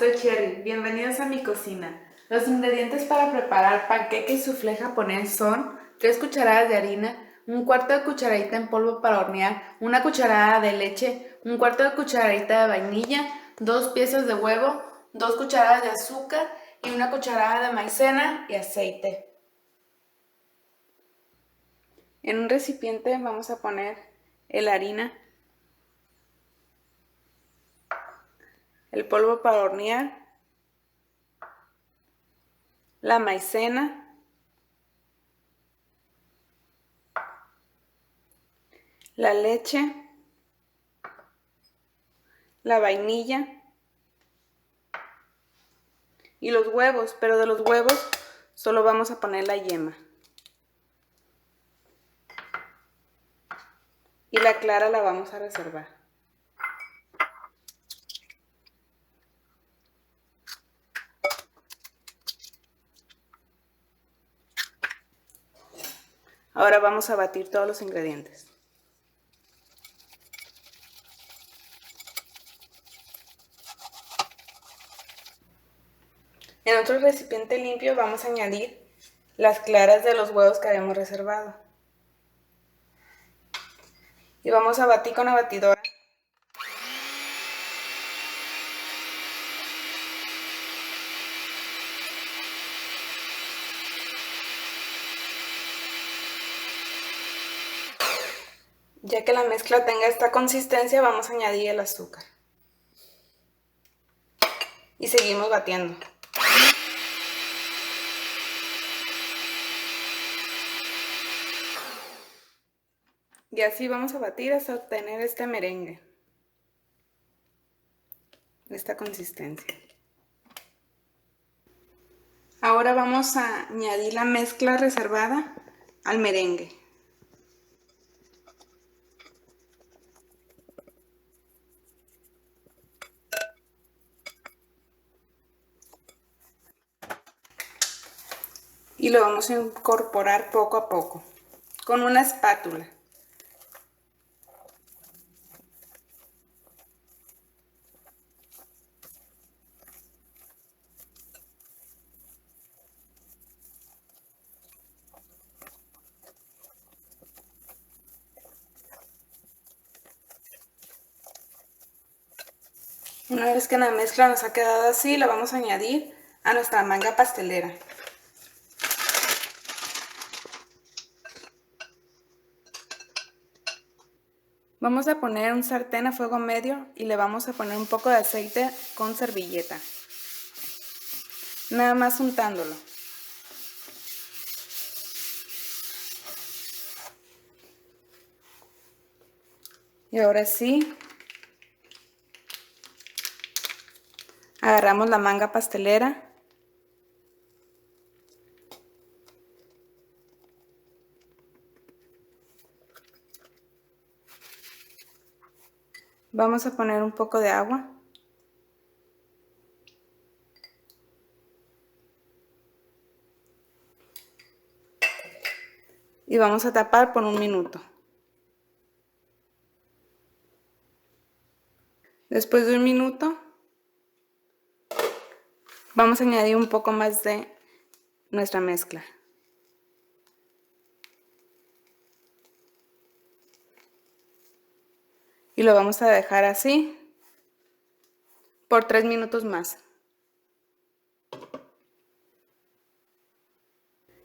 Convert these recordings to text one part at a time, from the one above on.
soy Cherry, bienvenidos a mi cocina. Los ingredientes para preparar panqueque y soufflé japonés son 3 cucharadas de harina, un cuarto de cucharadita en polvo para hornear, una cucharada de leche, un cuarto de cucharadita de vainilla, 2 piezas de huevo, 2 cucharadas de azúcar y una cucharada de maicena y aceite. En un recipiente vamos a poner la harina, el polvo para hornear, la maicena, la leche, la vainilla y los huevos, pero de los huevos solo vamos a poner la yema. Y la clara la vamos a reservar. Ahora vamos a batir todos los ingredientes. En otro recipiente limpio vamos a añadir las claras de los huevos que habíamos reservado. Y vamos a batir con la batidora. Ya que la mezcla tenga esta consistencia, vamos a añadir el azúcar. Y seguimos batiendo. Y así vamos a batir hasta obtener este merengue, de esta consistencia. Ahora vamos a añadir la mezcla reservada al merengue. Y lo vamos a incorporar poco a poco con una espátula. Una vez que la mezcla nos ha quedado así, la vamos a añadir a nuestra manga pastelera. Vamos a poner un sartén a fuego medio y le vamos a poner un poco de aceite con servilleta. Nada más untándolo. Y ahora sí, agarramos la manga pastelera. Vamos a poner un poco de agua. Y vamos a tapar por 1 minuto. Después de 1 minuto, vamos a añadir un poco más de nuestra mezcla. Y lo vamos a dejar así por 3 minutos más.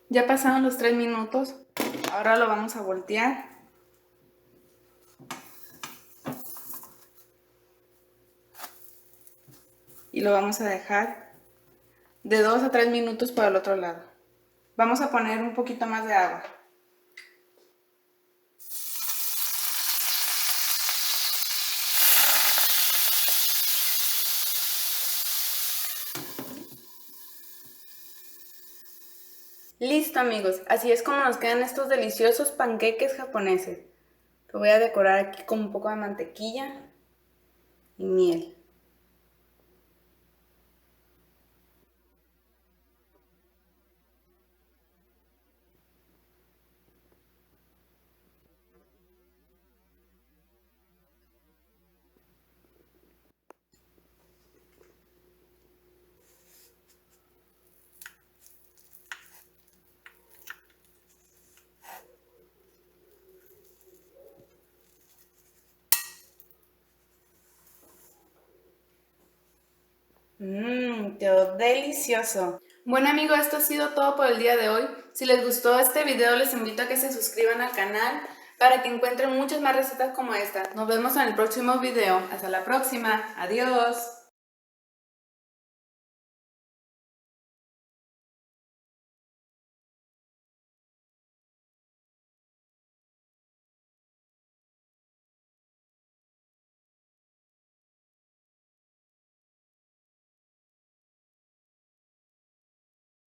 Ya pasaron los 3 minutos, ahora lo vamos a voltear. Y lo vamos a dejar de 2 a 3 minutos para el otro lado. Vamos a poner un poquito más de agua. Listo, amigos, así es como nos quedan estos deliciosos panqueques japoneses. Lo voy a decorar aquí con un poco de mantequilla y miel. quedó delicioso. Bueno amigos, esto ha sido todo por el día de hoy. Si les gustó este video les invito a que se suscriban al canal para que encuentren muchas más recetas como esta. Nos vemos en el próximo video. Hasta la próxima. Adiós.